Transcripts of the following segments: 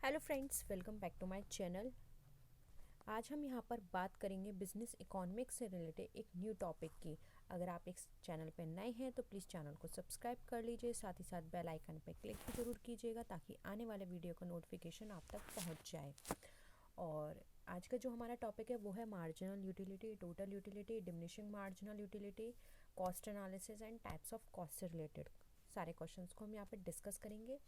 Hello friends, welcome back to my channel. आज हम यहाँ पर बात करेंगे बिजनेस इकोनॉमिक्स से रिलेटेड एक न्यू टॉपिक की। अगर आप इस चैनल पर नए हैं तो प्लीज़ चैनल को सब्सक्राइब कर लीजिए, साथ ही साथ बेल आइकन पर क्लिक भी ज़रूर कीजिएगा ताकि आने वाले वीडियो का नोटिफिकेशन आप तक पहुँच जाए। और आज का जो हमारा टॉपिक है वो है marginal utility, total utility, diminishing marginal utility, cost analysis and types of cost से रिलेटेड सारे क्वेश्चंस को हम यहाँ पर डिस्कस करेंगे।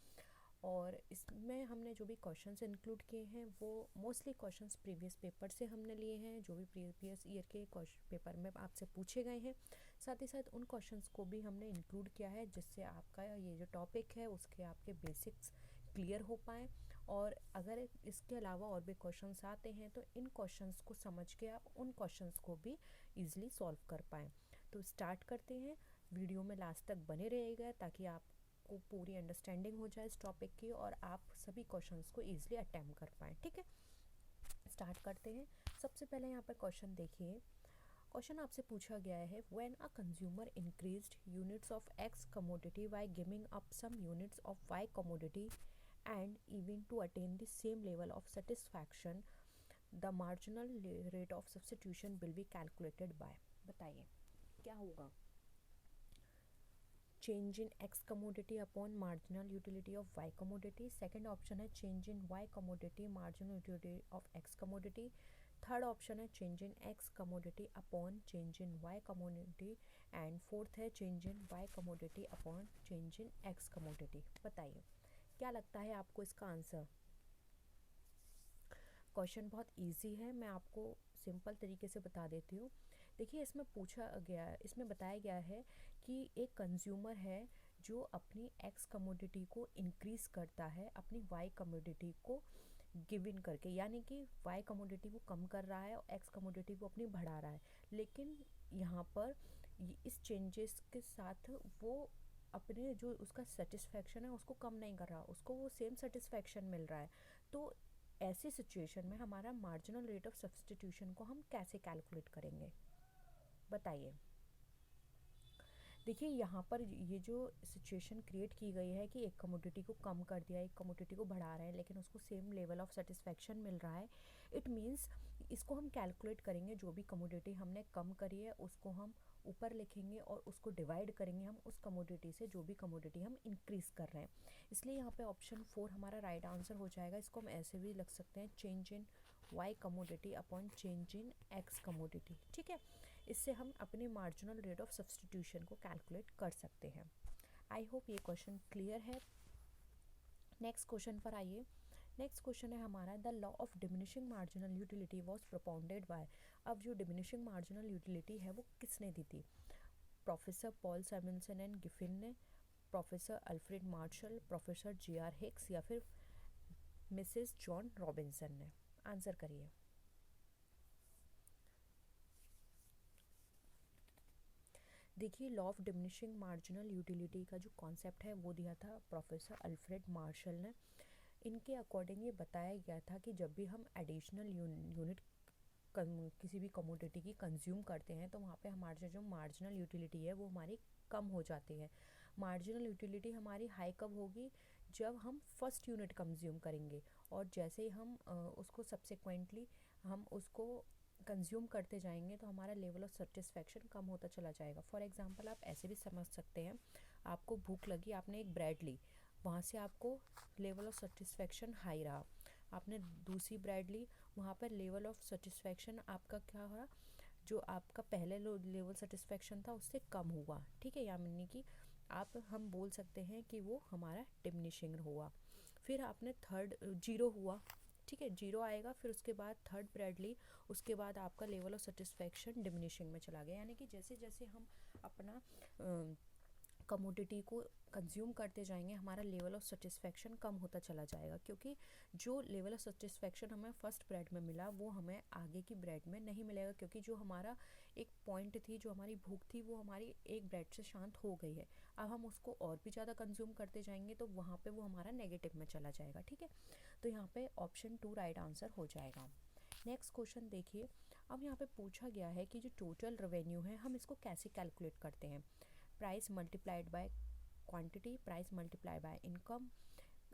और इसमें हमने जो भी क्वेश्चंस इंक्लूड किए हैं वो मोस्टली क्वेश्चंस प्रीवियस पेपर से हमने लिए हैं, जो भी प्रीवियस ईयर के पेपर में आपसे पूछे गए हैं। साथ ही साथ उन क्वेश्चंस को भी हमने इंक्लूड किया है जिससे आपका ये जो टॉपिक है उसके आपके बेसिक्स क्लियर हो पाएँ। और अगर इसके अलावा और भी क्वेश्चंस आते हैं तो इन क्वेश्चंस को समझ के आप उन क्वेश्चंस को भी ईजिली सॉल्व कर पाएँ। तो स्टार्ट करते हैं। वीडियो में लास्ट तक बने रहिएगा ताकि आप को पूरी अंडरस्टैंडिंग हो जाए इस टॉपिक की और आप सभी क्वेश्चंस को इजीली अटेम्प्ट कर पाएँ। ठीक है, स्टार्ट करते हैं। सबसे पहले यहाँ पर क्वेश्चन देखिए। क्वेश्चन आपसे पूछा गया है, when a consumer increased units of X commodity by giving up some units of Y commodity and even to attain the same level of satisfaction the marginal rate of substitution will be calculated by. बताइए क्या होगा। change in x commodity upon marginal utility of y commodity. Second option है change in y commodity marginal utility of x commodity. Third option है change in x commodity upon change in y commodity and fourth है change in y commodity upon change in x commodity। बताइए क्या लगता है आपको इसका answer. Question बहुत easy है, मैं आपको सिंपल तरीके से बता देती हूँ। देखिए इसमें बताया गया है कि एक कंज्यूमर है जो अपनी एक्स कमोडिटी को इंक्रीज़ करता है अपनी वाई कमोडिटी को गिव इन करके, यानी कि वाई कमोडिटी वो कम कर रहा है और एक्स कमोडिटी वो अपनी बढ़ा रहा है। लेकिन यहाँ पर इस चेंजेस के साथ वो अपने जो उसका सेटिस्फैक्शन है उसको कम नहीं कर रहा, उसको वो सेम सेटिस्फैक्शन मिल रहा है। तो ऐसी सिचुएशन में हमारा मार्जिनल रेट ऑफ सब्स्टिट्यूशन को हम कैसे कैलकुलेट करेंगे, बताइए। देखिए यहाँ पर ये जो सिचुएशन क्रिएट की गई है कि एक कमोडिटी को कम कर दिया, एक कमोडिटी को बढ़ा रहे हैं लेकिन उसको सेम लेवल ऑफ सेटिस्फैक्शन मिल रहा है। इट मीन्स इसको हम कैलकुलेट करेंगे, जो भी कमोडिटी हमने कम करी है उसको हम ऊपर लिखेंगे और उसको डिवाइड करेंगे हम उस कमोडिटी से जो भी कमोडिटी हम इंक्रीज़ कर रहे हैं। इसलिए यहाँ पे ऑप्शन 4 हमारा राइट आंसर हो जाएगा। इसको हम ऐसे भी लिख सकते हैं, change in Y commodity upon change in X commodity. ठीक है, इससे हम अपने मार्जिनल रेट ऑफ सब्स्टिट्यूशन को कैलकुलेट कर सकते हैं। आई होप ये क्वेश्चन क्लियर है। नेक्स्ट क्वेश्चन पर आइए। नेक्स्ट क्वेश्चन है हमारा, the law of diminishing marginal utility was propounded by. अब जो डिमिनिशिंग मार्जिनल यूटिलिटी है वो किसने दी थी। Professor Paul Samuelson and Giffin ने, professor Alfred Marshall, professor J.R. Hicks या फिर मिसेस जॉन रॉबिन्सन ने। आंसर करिए। देखिए law of diminishing marginal utility का जो कॉन्सेप्ट है वो दिया था प्रोफेसर अल्फ्रेड मार्शल ने। इनके अकॉर्डिंग ये बताया गया था कि जब भी हम एडिशनल यूनिट किसी भी कमोडिटी की कंज्यूम करते हैं तो वहाँ पे हमारी जो मार्जिनल यूटिलिटी है वो हमारी कम हो जाती है। मार्जिनल यूटिलिटी हमारी हाई कब होगी, जब हम फर्स्ट यूनिट कंज्यूम करेंगे और जैसे ही हम उसको सब्सिक्वेंटली हम उसको कंज्यूम करते जाएंगे तो हमारा लेवल ऑफ सेटिस्फैक्शन कम होता चला जाएगा। फॉर एग्जांपल आप ऐसे भी समझ सकते हैं, आपको भूख लगी, आपने एक ब्रेड ली, वहाँ से आपको लेवल ऑफ सेटिस्फैक्शन हाई रहा। आपने दूसरी ब्रेड ली, वहाँ पर लेवल ऑफ सेटिस्फैक्शन आपका क्या हुआ, जो आपका पहले लेवल सेटिस्फैक्शन था उससे कम हुआ। ठीक है, यानी कि हम बोल सकते हैं कि वो हमारा डिमिनिशिंग हुआ। फिर आपने थर्ड जीरो हुआ, ठीक है, जीरो आएगा, फिर उसके बाद थर्ड ब्रेड ली, उसके बाद आपका लेवल ऑफ सेटिस्फैक्शन डिमिनिशिंग में चला गया। यानी कि जैसे जैसे हम अपना कमोडिटी को कंज्यूम करते जाएंगे हमारा लेवल ऑफ सेटिस्फैक्शन कम होता चला जाएगा, क्योंकि जो लेवल ऑफ सेटिस्फैक्शन हमें फर्स्ट ब्रेड में मिला वो हमें आगे की ब्रेड में नहीं मिलेगा, क्योंकि जो हमारा एक पॉइंट थी, जो हमारी भूख थी, वो हमारी एक ब्रेड से शांत हो गई है। अब हम उसको और भी ज़्यादा कंज्यूम करते जाएंगे तो वहाँ पे वो हमारा नेगेटिव में चला जाएगा। ठीक है, तो यहाँ पे ऑप्शन 2 राइट आंसर हो जाएगा। नेक्स्ट क्वेश्चन देखिए। अब यहाँ पे पूछा गया है कि जो टोटल रेवेन्यू है हम इसको कैसे कैलकुलेट करते हैं। Price multiplied by quantity, price multiply by income,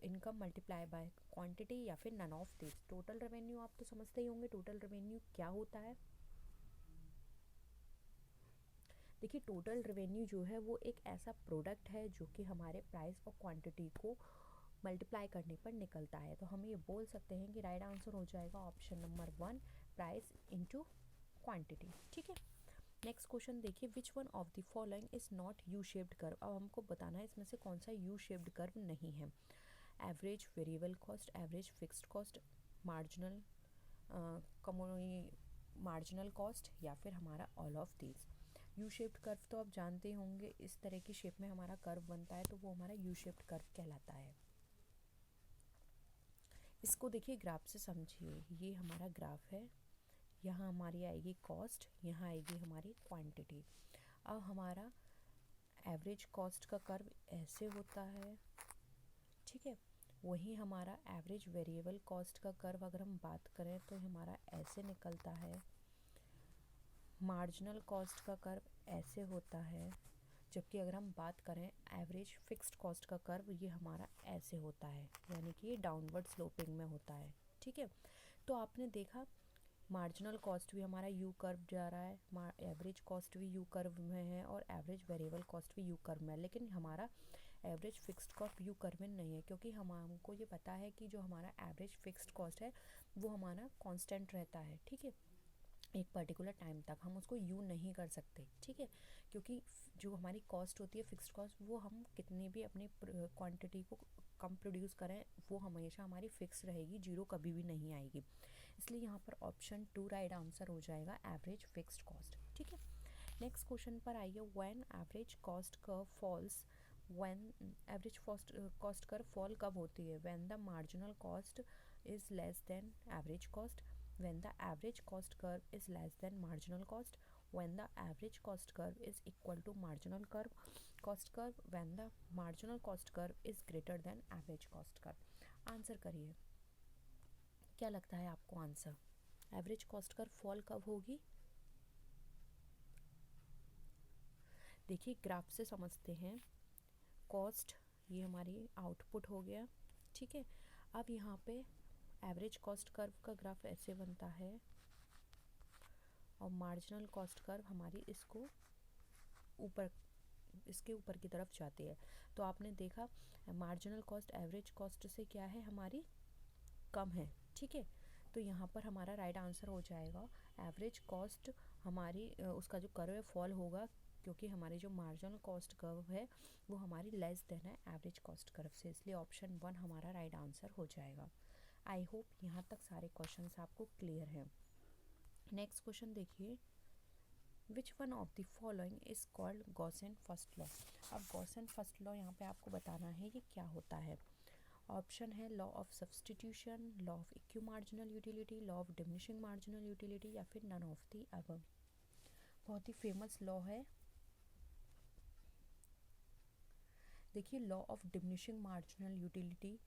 income multiply by quantity या फिर none of this. Total revenue आप तो समझते ही होंगे टोटल रेवेन्यू क्या होता है। देखिए टोटल रेवेन्यू जो है वो एक ऐसा प्रोडक्ट है जो कि हमारे प्राइस और क्वांटिटी को मल्टीप्लाई करने पर निकलता है। तो हम ये बोल सकते हैं कि राइट आंसर हो जाएगा option number 1, price into quantity. ठीक है, नेक्स्ट क्वेश्चन देखिए, which one of the following is not U shaped curve. अब हमको बताना है इसमें से कौन सा यू शेप्ड कर्व नहीं है। Average variable cost, average fixed cost, marginal marginal cost या फिर हमारा all of these. U shaped curve तो आप जानते होंगे, इस तरह की शेप में हमारा कर्व बनता है तो वो हमारा यू शेप्ड कर्व कहलाता है। इसको देखिए ग्राफ से समझिए, ये हमारा ग्राफ है, यहाँ हमारी आएगी कॉस्ट, यहाँ आएगी हमारी क्वांटिटी। अब हमारा एवरेज कॉस्ट का कर्व ऐसे होता है, ठीक है। वही हमारा एवरेज वेरिएबल कॉस्ट का कर्व अगर हम बात करें तो हमारा ऐसे निकलता है। मार्जिनल कॉस्ट का कर्व ऐसे होता है, जबकि अगर हम बात करें एवरेज फिक्स्ड कॉस्ट का कर्व, ये हमारा ऐसे होता है, यानी कि ये डाउनवर्ड स्लोपिंग में होता है। ठीक है, तो आपने देखा मार्जिनल कॉस्ट भी हमारा यू कर्व जा रहा है, एवरेज कॉस्ट भी यू कर्व में है और एवरेज वेरिएबल कॉस्ट भी यू कर्व में है, लेकिन हमारा average fixed cost you curve में नहीं है, क्योंकि हमको ये पता है कि जो हमारा एवरेज फिक्स्ड कॉस्ट है वो हमारा कांस्टेंट रहता है। ठीक है, एक पर्टिकुलर टाइम तक हम उसको यू नहीं कर सकते। ठीक है, क्योंकि जो हमारी कॉस्ट होती है फिक्स्ड कॉस्ट, वो हम कितनी भी अपनी क्वांटिटी को कम प्रोड्यूस करें वो हमेशा हमारी फिक्स रहेगी, जीरो कभी भी नहीं आएगी। इसलिए यहाँ पर ऑप्शन 2 राइट आंसर हो जाएगा, एवरेज फिक्स्ड कॉस्ट। ठीक है, नेक्स्ट क्वेश्चन पर आइए, when average cost curve falls, when average cost curve fall कब होती है? When the marginal cost is less than average cost, when the average cost curve is less than marginal cost, when the average cost curve is equal to marginal cost curve, when the marginal cost curve is greater than average cost curve। Answer करिए, क्या लगता है आपको answer? Average cost curve fall कब होगी? देखिए graph से समझते हैं, कॉस्ट ये हमारी आउटपुट हो गया। ठीक है, अब यहाँ पे एवरेज कॉस्ट कर्व का ग्राफ ऐसे बनता है और मार्जिनल कॉस्ट कर्व हमारी इसको ऊपर, इसके ऊपर की तरफ जाती है। तो आपने देखा मार्जिनल कॉस्ट एवरेज कॉस्ट से क्या है, हमारी कम है। ठीक है, तो यहाँ पर हमारा राइट आंसर हो जाएगा एवरेज कॉस्ट हमारी उसका जो कर्व है फॉल होगा, क्योंकि हमारी जो मार्जिनल कॉस्ट कर्व है वो हमारी लेस देन है एवरेज कॉस्ट कर्व से, इसलिए ऑप्शन 1 हमारा राइट आंसर हो जाएगा। आई होप यहाँ तक सारे क्वेश्चंस आपको क्लियर हैं। नेक्स्ट क्वेश्चन देखिए, which one of the following is called Gossen first law. अब गॉसेन फर्स्ट लॉ यहाँ पे आपको बताना है ये क्या होता है। ऑप्शन है law of substitution, law of equi marginal utility, law of diminishing marginal utility या फिर नन ऑफ द अबव। बहुत ही फेमस लॉ है। देखिए law of diminishing marginal utility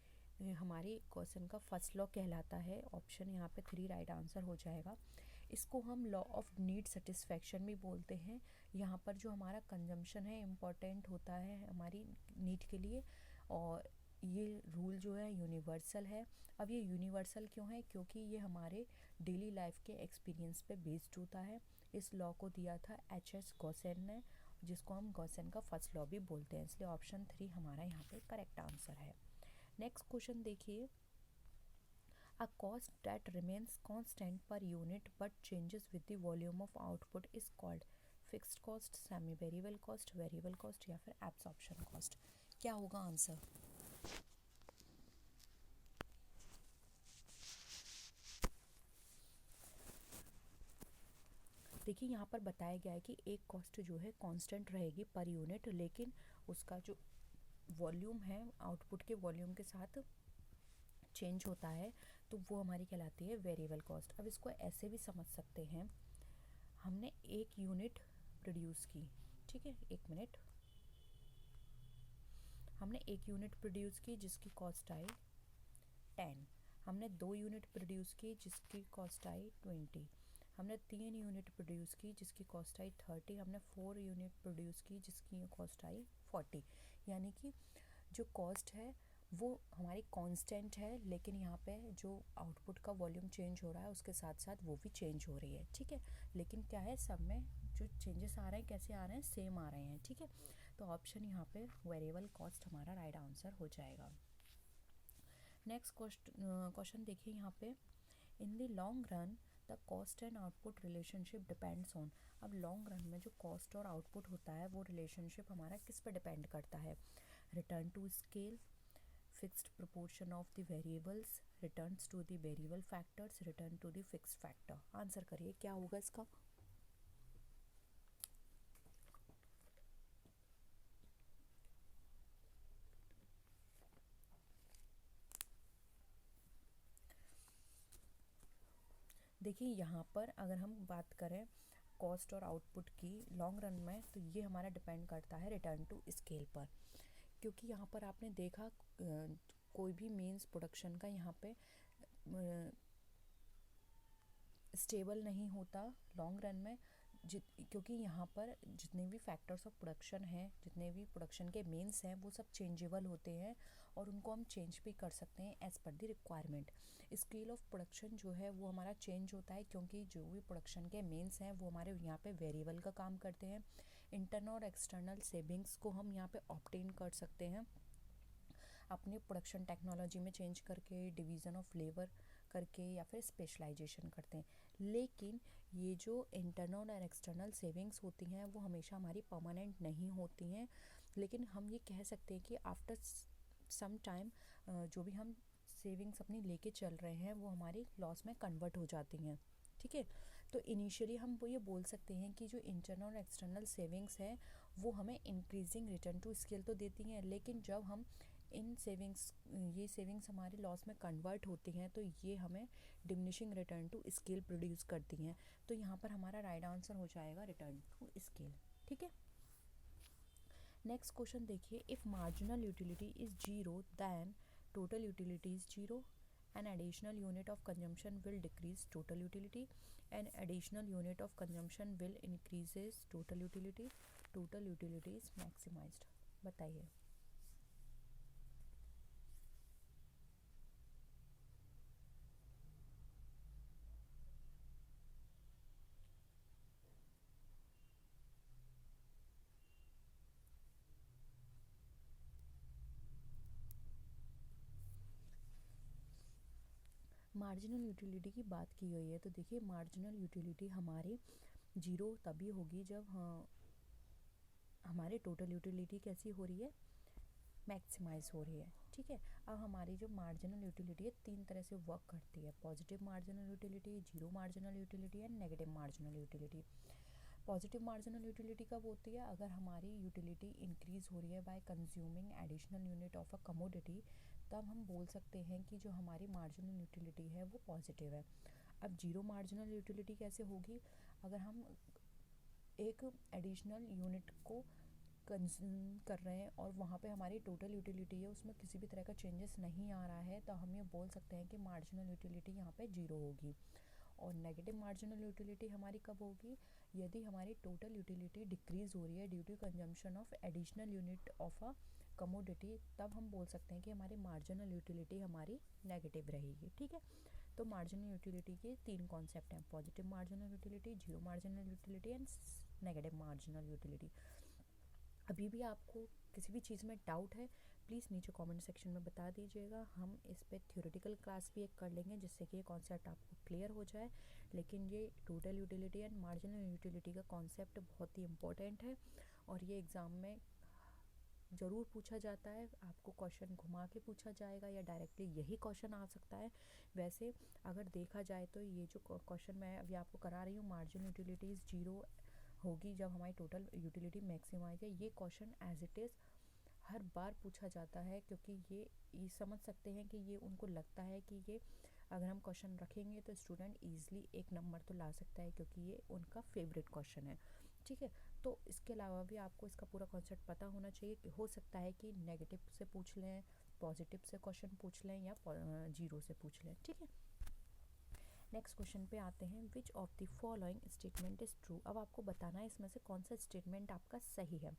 हमारे क्वेश्चन का फर्स्ट लॉ कहलाता है। ऑप्शन यहाँ पे 3 राइट आंसर हो जाएगा। इसको हम लॉ ऑफ नीड सेटिस्फेक्शन भी बोलते हैं। यहाँ पर जो हमारा कंजम्पशन है इम्पोर्टेंट होता है हमारी नीड के लिए, और ये रूल जो है यूनिवर्सल है। अब ये यूनिवर्सल क्यों है? क्योंकि ये हमारे डेली लाइफ के एक्सपीरियंस पे बेस्ड होता है। इस लॉ को दिया था H.S. गॉसेन ने, जिसको हम गॉसेन का फर्स्ट लॉ भी बोलते हैं, इसलिए ऑप्शन 3 हमारा यहाँ पे करेक्ट आंसर है। नेक्स्ट क्वेश्चन देखिए, a cost that remains constant per unit but changes with the volume of output is called fixed cost, semi variable cost, variable cost या फिर एब्सॉर्प्शन कॉस्ट। क्या होगा आंसर? देखिए यहाँ पर बताया गया है कि एक कॉस्ट जो है कांस्टेंट रहेगी पर यूनिट, लेकिन उसका जो वॉल्यूम है आउटपुट के वॉल्यूम के साथ चेंज होता है, तो वो हमारी कहलाती है वेरिएबल कॉस्ट। अब इसको ऐसे भी समझ सकते हैं, हमने एक यूनिट प्रोड्यूस की, ठीक है, एक मिनट, हमने एक यूनिट प्रोड्यूस की जिसकी कॉस्ट आई 10, हमने 2 यूनिट प्रोड्यूस की जिसकी कॉस्ट आई 20, हमने 3 यूनिट प्रोड्यूस की जिसकी कॉस्ट आई 30, हमने 4 यूनिट प्रोड्यूस की जिसकी कॉस्ट आई 40। यानी कि जो कॉस्ट है वो हमारी कांस्टेंट है, लेकिन यहाँ पे जो आउटपुट का वॉल्यूम चेंज हो रहा है उसके साथ साथ वो भी चेंज हो रही है, ठीक है। लेकिन क्या है, सब में जो चेंजेस आ रहे हैं कैसे आ रहे हैं, सेम आ रहे हैं, ठीक है। तो ऑप्शन यहाँ पे वेरिएबल कॉस्ट हमारा राइट आंसर हो जाएगा। नेक्स्ट क्वेश्चन देखिए यहाँ पे, in the long run the cost and output relationship depends on. अब लॉन्ग रन में जो कॉस्ट और आउटपुट होता है वो रिलेशनशिप हमारा किस पे डिपेंड करता है, return to scale, fixed proportion of the variables, returns to the variable factors, return to the fixed factor। Answer करिए क्या होगा इसका। देखिए यहाँ पर अगर हम बात करें कॉस्ट और आउटपुट की लॉन्ग रन में, तो ये हमारा डिपेंड करता है रिटर्न टू स्केल पर, क्योंकि यहाँ पर आपने देखा कोई भी मीन्स प्रोडक्शन का यहाँ पे स्टेबल नहीं होता लॉन्ग रन में, क्योंकि यहाँ पर जितने भी फैक्टर्स ऑफ प्रोडक्शन हैं, जितने भी प्रोडक्शन के मेंस हैं, वो सब चेंजेबल होते हैं और उनको हम चेंज भी कर सकते हैं as per the requirement. Scale of production जो है वो हमारा चेंज होता है, क्योंकि जो भी प्रोडक्शन के मेंस हैं वो हमारे यहाँ पे वेरिएबल का काम करते हैं। इंटरनल और एक्सटर्नल सेविंग्स को हम यहाँ पे ऑब्टेन कर सकते हैं अपने प्रोडक्शन टेक्नोलॉजी में चेंज करके, डिवीज़न ऑफ लेबर करके, या फिर स्पेशलाइजेशन करते हैं। लेकिन ये जो इंटरनल और एक्सटर्नल सेविंग्स होती हैं वो हमेशा हमारी परमानेंट नहीं होती हैं, लेकिन हम ये कह सकते हैं कि आफ्टर सम टाइम जो भी हम सेविंग्स अपनी लेके चल रहे हैं वो हमारी लॉस में कन्वर्ट हो जाती हैं, ठीक है। तो इनिशियली हम वो ये बोल सकते हैं कि जो इंटरनल और एक्सटर्नल सेविंग्स हैं वो हमें इंक्रीजिंग रिटर्न टू स्केल तो देती हैं, लेकिन जब हम ये सेविंग्स हमारे लॉस में कन्वर्ट होती हैं तो ये हमें diminishing return to scale produce करती हैं। तो यहाँ पर हमारा राइट आंसर हो जाएगा रिटर्न टू स्केल, ठीक है। नेक्स्ट क्वेश्चन देखिए, if marginal utility is zero then total utility is zero, an additional unit of consumption will decrease total utility, an additional unit of consumption will increases total utility is maximized। बताइए। Marginal utility की बात की हुई है, तो देखिए marginal utility हमारी zero तभी होगी जब हमारे टोटल यूटिलिटी कैसी हो रही है, मैक्सिमाइज हो रही है, ठीक है। अब हमारी जो मार्जिनल यूटिलिटी है तीन तरह से वर्क करती है, positive marginal utility, zero marginal utility and negative marginal utility. Positive marginal utility कब होती है, अगर हमारी यूटिलिटी इंक्रीज़ हो रही है bye consuming additional unit of a commodity, तब हम बोल सकते हैं कि जो हमारी मार्जिनल यूटिलिटी है वो पॉजिटिव है। अब जीरो मार्जिनल यूटिलिटी कैसे होगी, अगर हम एक एडिशनल यूनिट को कंज्यूम कर रहे हैं और वहाँ पे हमारी टोटल यूटिलिटी है उसमें किसी भी तरह का चेंजेस नहीं आ रहा है, तो हम ये बोल सकते हैं कि मार्जिनल यूटिलिटी यहाँ पे जीरो होगी। और नेगेटिव मार्जिनल यूटिलिटी हमारी कब होगी, यदि हमारी टोटल यूटिलिटी डिक्रीज़ हो रही है due to consumption of additional unit of a commodity, तब हम बोल सकते हैं कि हमारी मार्जिनल यूटिलिटी हमारी नेगेटिव रहेगी, ठीक है। तो मार्जिनल यूटिलिटी के तीन कॉन्सेप्ट हैं, positive marginal utility, zero marginal utility and negative marginal utility. अभी भी आपको किसी भी चीज़ में डाउट है प्लीज़ नीचे कमेंट सेक्शन में बता दीजिएगा, हम इस पर थ्योरेटिकल क्लास भी एक कर लेंगे जिससे कि ये कॉन्सेप्ट आपको क्लियर हो जाए। लेकिन ये total utility and marginal utility का कॉन्सेप्ट बहुत ही इम्पोर्टेंट है और ये एग्ज़ाम में ज़रूर पूछा जाता है, आपको क्वेश्चन घुमा के पूछा जाएगा या डायरेक्टली यही क्वेश्चन आ सकता है। वैसे अगर देखा जाए तो ये जो क्वेश्चन मैं अभी आपको करा रही हूँ, मार्जिनल यूटिलिटीज़ जीरो होगी जब हमारी टोटल यूटिलिटी मैक्सिमाइज है, ये क्वेश्चन एज इट इज़ हर बार पूछा जाता है, क्योंकि ये समझ सकते हैं कि ये उनको लगता है कि ये अगर हम क्वेश्चन रखेंगे तो स्टूडेंट ईजिली एक नंबर तो ला सकता है, क्योंकि ये उनका फेवरेट क्वेश्चन है, ठीक है। तो इसके अलावा भी आपको इसका पूरा कॉन्सेप्ट पता होना चाहिए कि हो सकता है कि नेगेटिव से पूछ लें, पॉजिटिव से क्वेश्चन पूछ लें या जीरो से पूछ लें, ठीक है। नेक्स्ट क्वेश्चन पे आते हैं, which of the following statement is true. अब आपको बताना है इसमें से कौन सा स्टेटमेंट आपका सही है।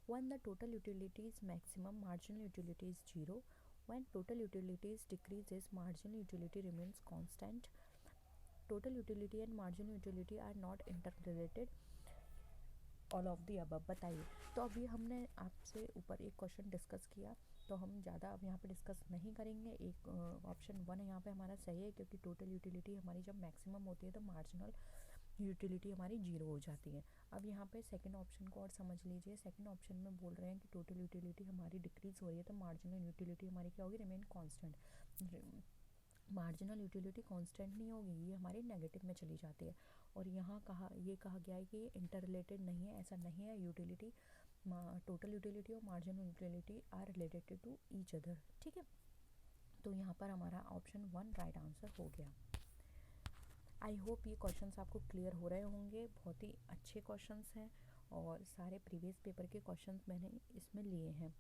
One the total utilities maximum marginal utility is zero, When total utilities decreases, marginal utility remains constant. Total utility and marginal utility are not interrelated. All of the above बताइए। तो अभी हमने आपसे ऊपर एक क्वेश्चन डिस्कस किया, तो हम ज़्यादा अब यहाँ पे डिस्कस नहीं करेंगे। एक ऑप्शन 1 यहाँ पे हमारा सही है, क्योंकि टोटल यूटिलिटी हमारी जब मैक्सिमम होती है तो मार्जिनल यूटिलिटी हमारी जीरो हो जाती है। अब यहाँ पे सेकंड ऑप्शन को और समझ लीजिए। सेकंड ऑप्शन में बोल रहे हैं कि टोटल यूटिलिटी हमारी डिक्रीज हो रही है तो मार्जिनल यूटिलिटी हमारी क्या होगी, remain constant. Marginal utility constant नहीं होगी, ये हमारी नेगेटिव में चली जाती है। और यहाँ कहा गया है कि ये इंटर रिलेटेड नहीं है, ऐसा नहीं है। यूटिलिटी, टोटल यूटिलिटी और marginal utility are related to each other, ठीक है। तो यहाँ पर हमारा ऑप्शन 1 राइट आंसर हो गया। आई होप ये क्वेश्चंस आपको क्लियर हो रहे होंगे। बहुत ही अच्छे क्वेश्चंस हैं और सारे प्रीवियस पेपर के क्वेश्चंस मैंने इसमें लिए हैं।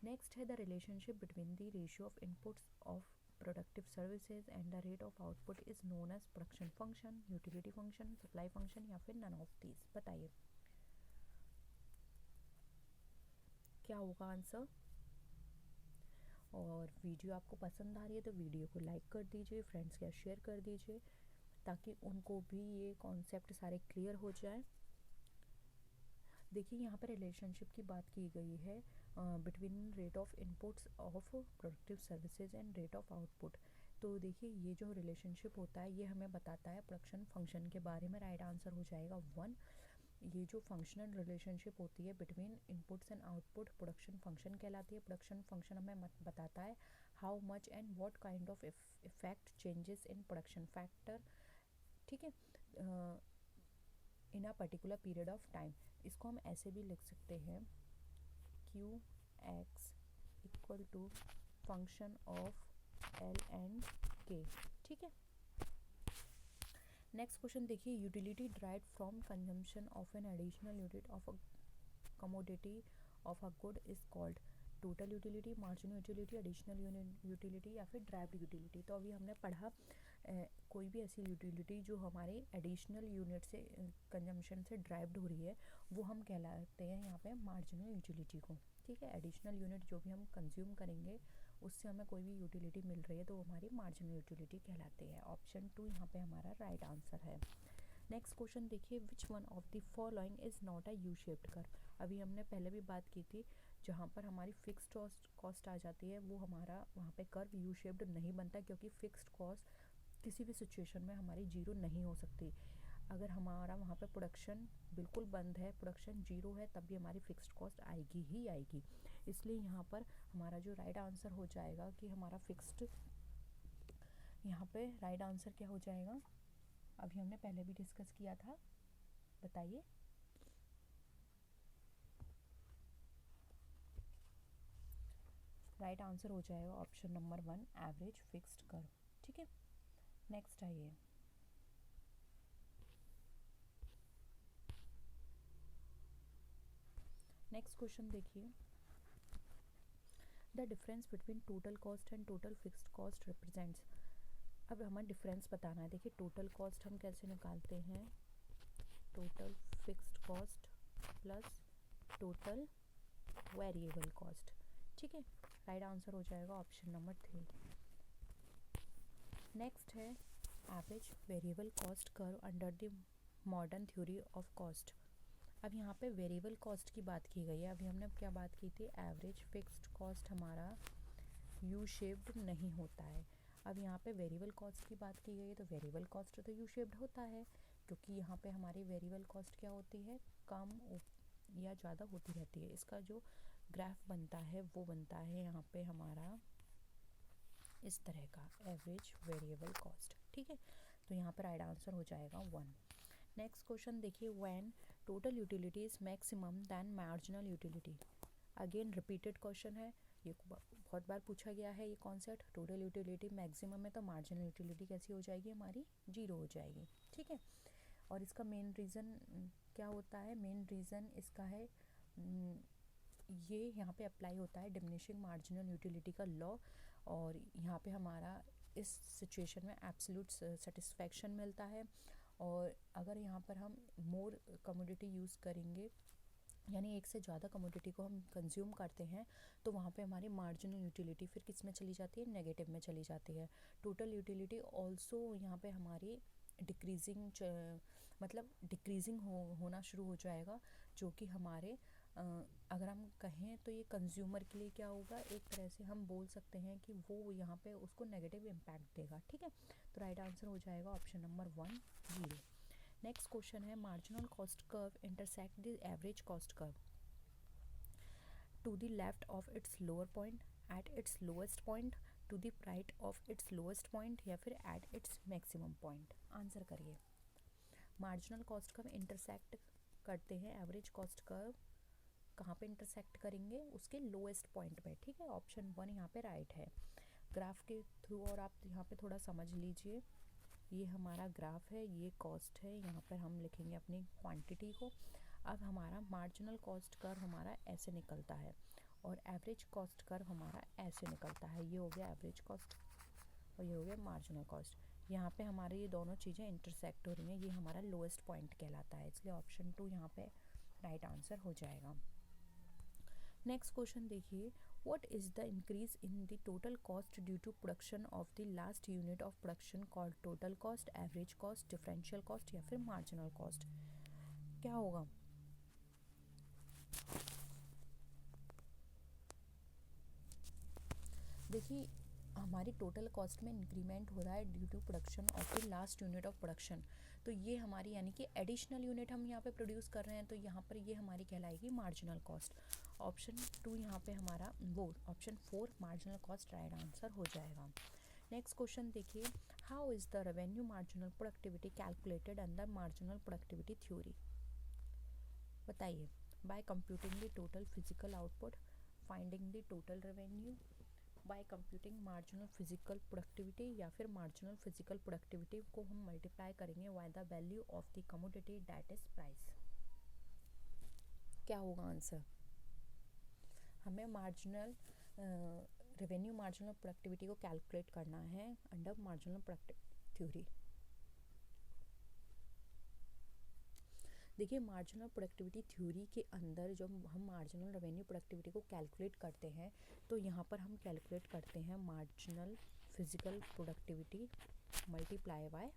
नेक्स्ट है the relationship between the ratio of inputs of productive services and the rate of output is known as production function, utility function, supply function या फिर none of these। बताइए क्या होगा आंसर। और वीडियो आपको पसंद आ रही है तो वीडियो को लाइक कर दीजिए, फ्रेंड्स के साथ शेयर कर दीजिए, ताकि उनको भी ये कॉन्सेप्ट सारे क्लियर हो जाए। देखिए यहाँ पर रिलेशनशिप की बात की गई है between rate of inputs of productive services and rate of output. तो देखिए ये जो रिलेशनशिप होता है ये हमें बताता है प्रोडक्शन फंक्शन के बारे में। राइट आंसर हो जाएगा 1। ये जो फंक्शनल रिलेशनशिप होती है between inputs and output production function कहलाती है। प्रोडक्शन फंक्शन हमें बताता है how much and what kind of effect changes in production factor, ठीक है, in a particular period of time. इसको हम ऐसे भी लिख सकते हैं Q X equal to function of L and K, ठीक है। नेक्स्ट क्वेश्चन देखिए, utility drive from consumption of an additional unit of a commodity of a good is called total utility, marginal utility, additional utility या फिर derived utility. तो अभी हमने पढ़ा कोई भी ऐसी यूटिलिटी जो हमारे एडिशनल यूनिट से कंजम्पशन से ड्राइव्ड हो रही है वो हम कहलाते हैं यहाँ पे मार्जिनल यूटिलिटी को, ठीक है। एडिशनल यूनिट जो भी हम कंज्यूम करेंगे उससे हमें कोई भी यूटिलिटी मिल रही है तो वो हमारी मार्जिनल यूटिलिटी कहलाती है। ऑप्शन 2 यहाँ पे हमारा राइट आंसर है। नेक्स्ट क्वेश्चन देखिए, which one of the following is not a U shaped curve. अभी हमने पहले भी बात की थी, जहाँ पर हमारी फिक्स्ड कॉस्ट आ जाती है वो हमारा वहाँ पे कर्व यू शेप्ड नहीं बनता, क्योंकि फिक्स्ड कॉस्ट किसी भी सिचुएशन में हमारी जीरो नहीं हो सकती। अगर हमारा वहाँ पे प्रोडक्शन बिल्कुल बंद है, प्रोडक्शन जीरो है, तब भी हमारी फिक्स्ड कॉस्ट आएगी ही आएगी। इसलिए यहाँ पर हमारा जो राइट आंसर हो जाएगा कि हमारा फिक्स्ड, यहाँ पे राइट आंसर क्या हो जाएगा, अभी हमने पहले भी डिस्कस किया था, बताइए। राइट आंसर हो जाएगा option number 1 average fixed curve, ठीक है। नेक्स्ट आइए, नेक्स्ट क्वेश्चन देखिए, the difference between total cost and total fixed cost represents. अब हमें डिफरेंस बताना है। देखिए टोटल कॉस्ट हम कैसे निकालते हैं, total fixed cost plus total variable cost, ठीक है। राइट आंसर हो जाएगा ऑप्शन नंबर 3। नेक्स्ट है average variable cost curve under the modern theory of cost. अब यहाँ पे वेरिएबल कॉस्ट की बात की गई है। अभी हमने क्या बात की थी, एवरेज फिक्स्ड कॉस्ट हमारा यू शेप्ड नहीं होता है। अब यहाँ पे वेरिएबल कॉस्ट की बात की गई है तो वेरिएबल कॉस्ट तो यू शेप्ड होता है, क्योंकि यहाँ पे हमारी वेरिएबल कॉस्ट क्या होती है, कम या ज़्यादा होती रहती है। इसका जो ग्राफ बनता है वो बनता है यहाँ पे हमारा इस तरह का, एवरेज वेरिएबल कॉस्ट, ठीक है। तो यहाँ पर राइट आंसर हो जाएगा 1। नेक्स्ट क्वेश्चन देखिए, when total utility is maximum then marginal utility. Again repeated question है, ये बहुत बार पूछा गया है ये कॉन्सेप्ट। टोटल यूटिलिटी मैक्सिमम है तो मार्जिनल यूटिलिटी कैसी हो जाएगी, हमारी जीरो हो जाएगी, ठीक है। और इसका मेन रीज़न क्या होता है, मेन रीज़न इसका है ये यहाँ पे अप्लाई होता है डिमिनिशिंग मार्जिनल यूटिलिटी का लॉ। और यहाँ पे हमारा इस सिचुएशन में एब्सोल्यूट सेटिस्फैक्शन मिलता है। और अगर यहाँ पर हम मोर कमोडिटी यूज़ करेंगे यानी एक से ज़्यादा कमोडिटी को हम कंज्यूम करते हैं तो वहाँ पे हमारी मार्जिनल यूटिलिटी फिर किस में चली जाती है, नेगेटिव में चली जाती है। टोटल यूटिलिटी ऑल्सो यहाँ पे हमारी डिक्रीजिंग मतलब डिक्रीजिंग होना शुरू हो जाएगा, जो कि हमारे अगर हम कहें तो ये कंज्यूमर के लिए क्या होगा, एक तरह से हम बोल सकते हैं कि वो यहाँ पे उसको नेगेटिव इम्पैक्ट देगा। ठीक है, तो राइट आंसर हो जाएगा ऑप्शन नंबर 1 0। नेक्स्ट क्वेश्चन है marginal cost curve intersect the average cost curve to the left of its lower point, at its lowest point, to the right of its lowest point, या फिर at its maximum point. Answer करिए। Marginal cost curve intersect करते हैं average cost curve, कहाँ पे intersect करेंगे, उसके lowest point पे। ठीक है, ऑप्शन 1 यहाँ पे राइट है। ग्राफ के थ्रू और आप यहाँ पे थोड़ा समझ लीजिए, ये हमारा ग्राफ है, ये कॉस्ट है, यहाँ पर हम लिखेंगे अपनी क्वांटिटी को। अब हमारा मार्जिनल कॉस्ट कर्व हमारा ऐसे निकलता है और एवरेज कॉस्ट कर्व हमारा ऐसे निकलता है। ये हो गया एवरेज कॉस्ट और ये हो गया मार्जिनल कॉस्ट। यहाँ पे हमारे ये दोनों चीज़ें इंटरसेक्ट हो रही हैं, ये हमारा लोएस्ट पॉइंट कहलाता है, इसलिए ऑप्शन 2 यहाँ पे राइट आंसर हो जाएगा। नेक्स्ट क्वेश्चन देखिए, what is the increase in the total cost due to production of the last unit of production called total cost, average cost, differential cost, या फिर मार्जिनल कॉस्ट। क्या होगा? देखिए, हमारी टोटल कॉस्ट में इंक्रीमेंट हो रहा है due to production of the last unit of production. तो ये हमारी यानी कि एडिशनल यूनिट हम यहाँ पे प्रोड्यूस कर रहे हैं, तो यहाँ पर ये हमारी कहलाएगी मार्जिनल कॉस्ट। ऑप्शन 2 यहाँ पे हमारा वो option 4 marginal cost right answer हो जाएगा। नेक्स्ट क्वेश्चन देखिए, how is the revenue marginal productivity calculated under marginal productivity theory. बताइए। By computing the total physical output, finding the total revenue, by computing marginal physical productivity, या फिर marginal physical productivity को हम multiply करेंगे by the value of the commodity that is price. क्या होगा answer? हमें marginal revenue marginal productivity को calculate करना है अंडर मार्जिनल प्रोडक्टिविटी थ्योरी। देखिए, मार्जिनल प्रोडक्टिविटी थ्योरी के अंदर जब हम मार्जिनल रेवेन्यू प्रोडक्टिविटी को कैलकुलेट करते हैं तो यहाँ पर हम कैलकुलेट करते हैं marginal physical productivity multiply by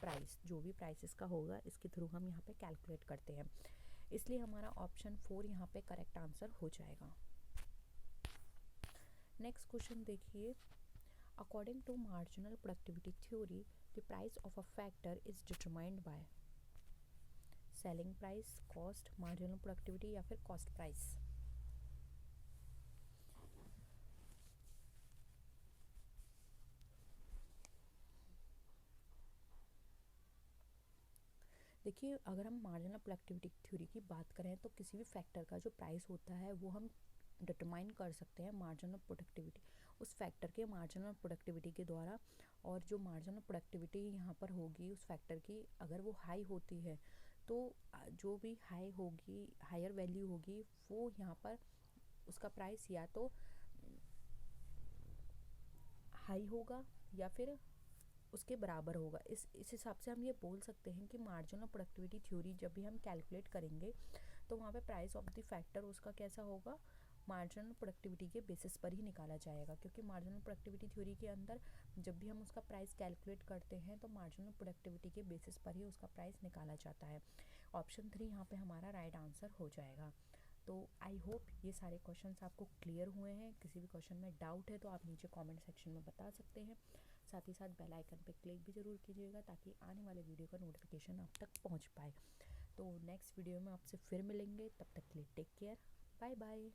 price, जो भी प्राइसेस का होगा इसके थ्रू हम यहाँ पे कैलकुलेट करते हैं, इसलिए हमारा ऑप्शन 4 यहाँ पे करेक्ट आंसर हो जाएगा। नेक्स्ट क्वेश्चन देखिए, according to marginal productivity theory the price of a factor is determined by selling price, cost, marginal productivity, या फिर कॉस्ट प्राइस। देखिए, अगर हम मार्जिनल प्रोडक्टिविटी थ्योरी की बात करें तो किसी भी फैक्टर का जो प्राइस होता है वो हम डिटरमाइन कर सकते हैं मार्जिनल प्रोडक्टिविटी उस फैक्टर के मार्जिनल प्रोडक्टिविटी के द्वारा। और जो मार्जिनल प्रोडक्टिविटी यहाँ पर होगी उस फैक्टर की, अगर वो हाई होती है तो जो भी हाई होगी, हायर वैल्यू होगी, वो यहाँ पर उसका प्राइस या तो हाई होगा या फिर उसके बराबर होगा। इस हिसाब से हम ये बोल सकते हैं कि मार्जिनल प्रोडक्टिविटी थ्योरी जब भी हम कैलकुलेट करेंगे तो वहाँ पे प्राइस ऑफ द फैक्टर उसका कैसा होगा, मार्जिनल प्रोडक्टिविटी के बेसिस पर ही निकाला जाएगा, क्योंकि मार्जिनल प्रोडक्टिविटी थ्योरी के अंदर जब भी हम उसका प्राइस कैलकुलेट करते हैं तो मार्जिनल प्रोडक्टिविटी के बेसिस पर ही उसका प्राइस निकाला जाता है। ऑप्शन 3 यहाँ पे हमारा राइट आंसर हो जाएगा। तो आई होप ये सारे क्वेश्चंस आपको क्लियर हुए हैं। किसी भी क्वेश्चन में डाउट है तो आप नीचे कमेंट सेक्शन में बता सकते हैं। साथ ही साथ बेल आइकन पे क्लिक भी ज़रूर कीजिएगा ताकि आने वाले वीडियो का नोटिफिकेशन आप तक पहुंच पाए। तो नेक्स्ट वीडियो में आपसे फिर मिलेंगे, तब तक के लिए टेक केयर, बाय बाय।